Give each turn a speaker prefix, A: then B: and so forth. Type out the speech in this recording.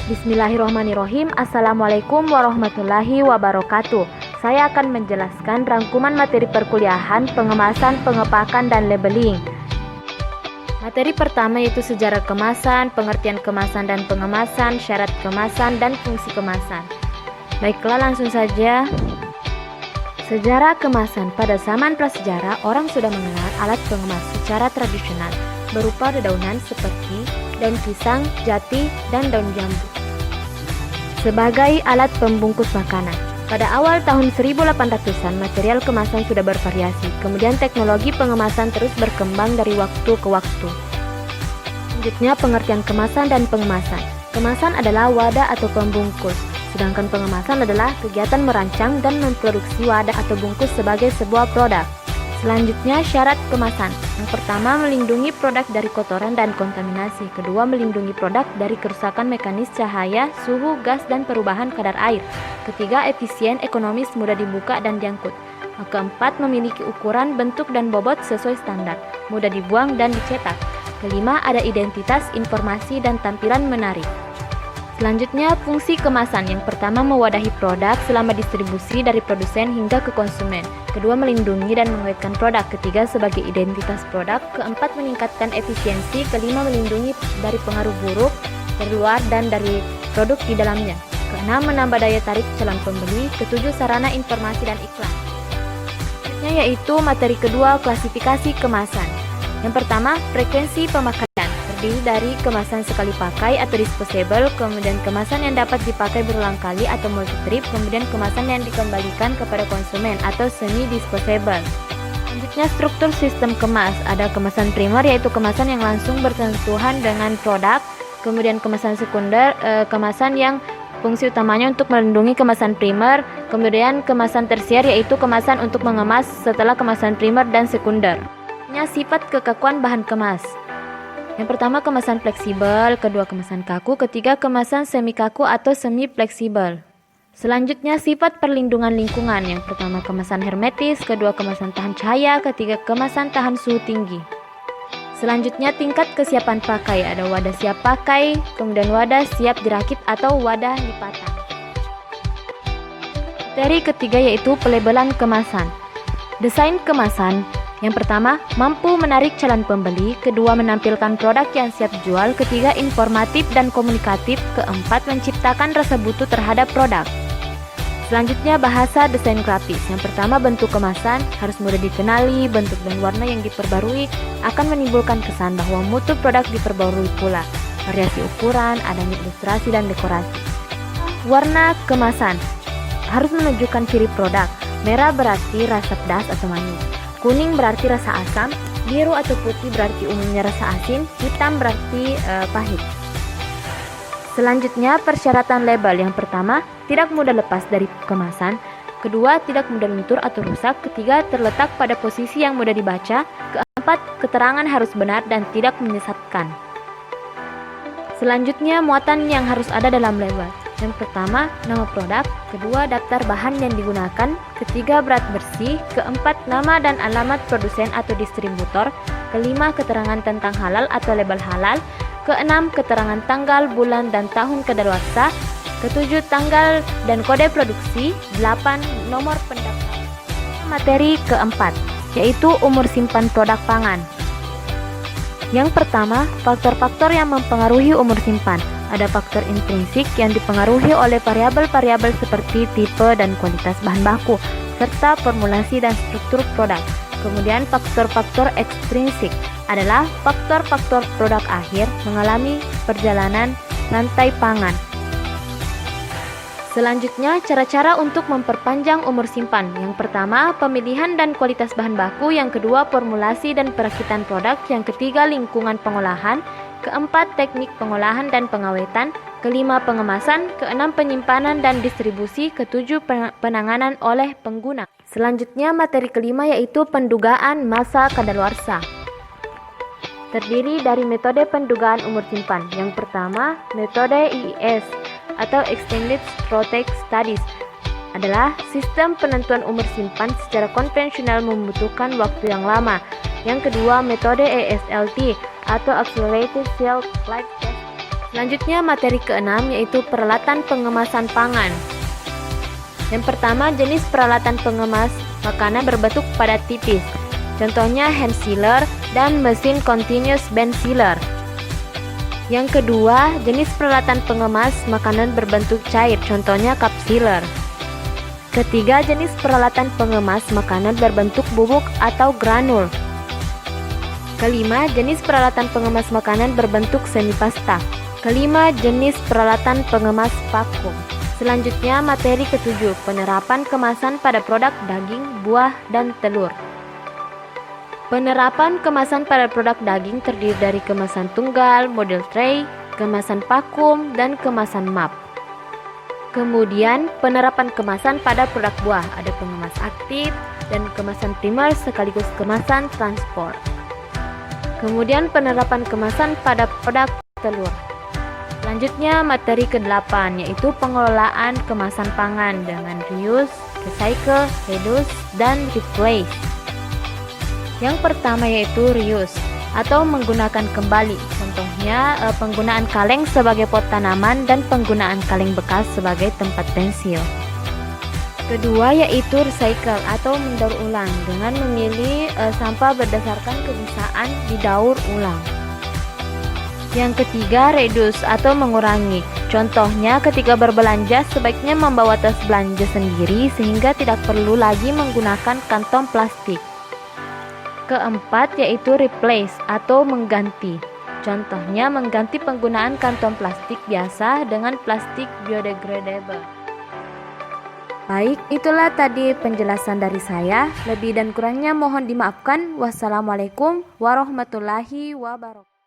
A: Bismillahirrahmanirrahim. Assalamualaikum warahmatullahi wabarakatuh. Saya akan menjelaskan rangkuman materi perkuliahan pengemasan, pengepakan, dan labeling. Materi pertama yaitu sejarah kemasan, pengertian kemasan dan pengemasan, syarat kemasan, dan fungsi kemasan. Baiklah, langsung saja. Sejarah kemasan. Pada zaman prasejarah, orang sudah mengenal alat pengemas secara tradisional berupa dedaunan seperti daun pisang, jati, dan daun jambu sebagai alat pembungkus makanan. Pada awal tahun 1800-an, material kemasan sudah bervariasi. Kemudian teknologi pengemasan terus berkembang dari waktu ke waktu. Selanjutnya, pengertian kemasan dan pengemasan. Kemasan adalah wadah atau pembungkus, sedangkan pengemasan adalah kegiatan merancang dan memproduksi wadah atau bungkus sebagai sebuah produk. Selanjutnya, syarat kemasan. Yang pertama, melindungi produk dari kotoran dan kontaminasi. Kedua, melindungi produk dari kerusakan mekanis cahaya, suhu, gas, dan perubahan kadar air. Ketiga, efisien, ekonomis, mudah dibuka dan diangkut. Keempat, memiliki ukuran, bentuk, dan bobot sesuai standar, mudah dibuang dan dicetak. Kelima, ada identitas, informasi, dan tampilan menarik. Selanjutnya, fungsi kemasan. Yang pertama, mewadahi produk selama distribusi dari produsen hingga ke konsumen. Kedua, melindungi dan mengawetkan produk. Ketiga, sebagai identitas produk. Keempat, meningkatkan efisiensi. Kelima, melindungi dari pengaruh buruk dari luar dan dari produk di dalamnya. Keenam, menambah daya tarik calon pembeli. Ketujuh, sarana informasi dan iklan. Selanjutnya yaitu materi kedua, klasifikasi kemasan. Yang pertama, frekuensi pemakaian. Terdiri dari kemasan sekali pakai atau disposable, kemudian kemasan yang dapat dipakai berulang kali atau multi-trip, kemudian kemasan yang dikembalikan kepada konsumen atau semi-disposable. Selanjutnya, struktur sistem kemas. Ada kemasan primer, yaitu kemasan yang langsung bersentuhan dengan produk, kemudian kemasan sekunder, kemasan yang fungsi utamanya untuk melindungi kemasan primer, kemudian kemasan tersier, yaitu kemasan untuk mengemas setelah kemasan primer dan sekunder. Sifat kekakuan bahan kemas. Yang pertama, kemasan fleksibel, kedua kemasan kaku, ketiga kemasan semi kaku atau semi fleksibel. Selanjutnya, sifat perlindungan lingkungan. Yang pertama, kemasan hermetis, kedua kemasan tahan cahaya, ketiga kemasan tahan suhu tinggi. Selanjutnya, tingkat kesiapan pakai. Ada wadah siap pakai, kemudian wadah siap dirakit atau wadah lipatan. Materi ketiga yaitu pelabelan kemasan. Desain kemasan. Yang pertama, mampu menarik calon pembeli. Kedua, menampilkan produk yang siap jual. Ketiga, informatif dan komunikatif. Keempat, menciptakan rasa butuh terhadap produk. Selanjutnya, bahasa desain grafis. Yang pertama, bentuk kemasan harus mudah dikenali. Bentuk dan warna yang diperbarui akan menimbulkan kesan bahwa mutu produk diperbarui pula. Variasi ukuran, adanya ilustrasi dan dekorasi. Warna kemasan harus menunjukkan ciri produk. Merah berarti rasa pedas atau manis. Kuning berarti rasa asam, biru atau putih berarti umumnya rasa asin, hitam berarti pahit. Selanjutnya, persyaratan label. Yang pertama, tidak mudah lepas dari kemasan. Kedua, tidak mudah luntur atau rusak. Ketiga, terletak pada posisi yang mudah dibaca. Keempat, keterangan harus benar dan tidak menyesatkan. Selanjutnya, muatan yang harus ada dalam label. Yang pertama, nama produk. Kedua, daftar bahan yang digunakan. Ketiga, berat bersih. Keempat, nama dan alamat produsen atau distributor. Kelima, keterangan tentang halal atau label halal. Keenam, keterangan tanggal, bulan, dan tahun kadaluarsa. Ketujuh, tanggal dan kode produksi. 8, nomor pendaftaran. Materi keempat, yaitu umur simpan produk pangan. Yang pertama, faktor-faktor yang mempengaruhi umur simpan. Ada faktor intrinsik yang dipengaruhi oleh variabel-variabel seperti tipe dan kualitas bahan baku, serta formulasi dan struktur produk. Kemudian faktor-faktor ekstrinsik adalah faktor-faktor produk akhir mengalami perjalanan rantai pangan. Selanjutnya, cara-cara untuk memperpanjang umur simpan. Yang pertama, pemilihan dan kualitas bahan baku. Yang kedua, formulasi dan perakitan produk. Yang ketiga, lingkungan pengolahan. Keempat, teknik pengolahan dan pengawetan. Kelima, pengemasan. Keenam, penyimpanan dan distribusi. Ketujuh, penanganan oleh pengguna. Selanjutnya, materi kelima yaitu pendugaan masa kadaluarsa. Terdiri dari metode pendugaan umur simpan. Yang pertama, metode IIS atau Extended Storage Studies adalah sistem penentuan umur simpan secara konvensional membutuhkan waktu yang lama. Yang kedua, metode ASLT atau Accelerated Shelf Life Test Selanjutnya materi keenam yaitu peralatan pengemasan pangan. Yang pertama, jenis peralatan pengemas makanan berbentuk padat tipis. Contohnya hand sealer dan mesin continuous bend sealer. Yang kedua, jenis peralatan pengemas makanan berbentuk cair. Contohnya cup sealer. Ketiga, jenis peralatan pengemas makanan berbentuk bubuk atau granul. Kelima, jenis peralatan pengemas makanan berbentuk semi pasta. Kelima, jenis peralatan pengemas vakum. Selanjutnya, materi ketujuh, penerapan kemasan pada produk daging, buah, dan telur. Penerapan kemasan pada produk daging terdiri dari kemasan tunggal, model tray, kemasan vakum, dan kemasan map. Kemudian, penerapan kemasan pada produk buah, ada pengemas aktif dan kemasan primer sekaligus kemasan transport. Kemudian, penerapan kemasan pada produk telur. Selanjutnya, materi ke-8 yaitu pengelolaan kemasan pangan dengan reuse, recycle, reduce, dan replace. Yang pertama yaitu reuse atau menggunakan kembali. Contohnya penggunaan kaleng sebagai pot tanaman dan penggunaan kaleng bekas sebagai tempat pensil. Kedua yaitu recycle atau mendaur ulang dengan memilih sampah berdasarkan kebiasaan didaur ulang. Yang ketiga, reduce atau mengurangi. Contohnya ketika berbelanja sebaiknya membawa tas belanja sendiri sehingga tidak perlu lagi menggunakan kantong plastik. Keempat yaitu replace atau mengganti. Contohnya mengganti penggunaan kantong plastik biasa dengan plastik biodegradable. Baik, itulah tadi penjelasan dari saya. Lebih dan kurangnya mohon dimaafkan. Wassalamualaikum warahmatullahi wabarakatuh.